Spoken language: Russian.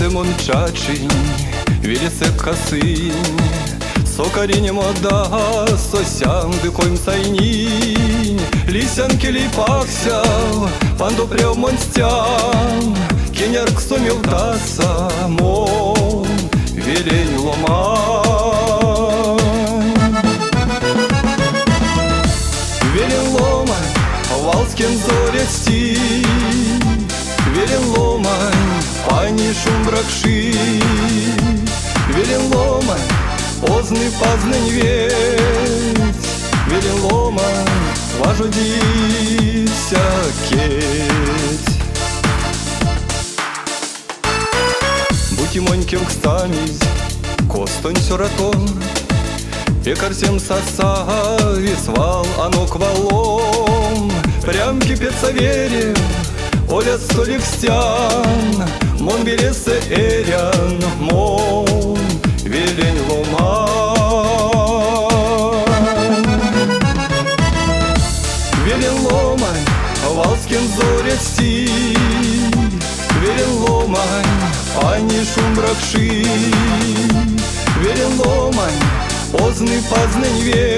мончачий, вілісе косинь, сокарінь мода, сосям дикойм сайнінь, лісянки ліпакся, панду пряв монстям, кінярк сумів таса, мон, вілень ломань. Вілень ломань, валским зорясті, вілень ломань, пані шум бракши, вілень ломань, позний пазнень вець, вілень ломань, важодівся кеть. Бутимоньким кстамізь, костонь сюратон, пекарь всем сосави свал, оно квалом, прям кипит Саверьев, Оля столик стян, мон бересе эрян, мон вілень ломань. Вілень ломань, валским зорясті, вілень ломань, пані шум бракши, вілень ломань, позний пазнень вець.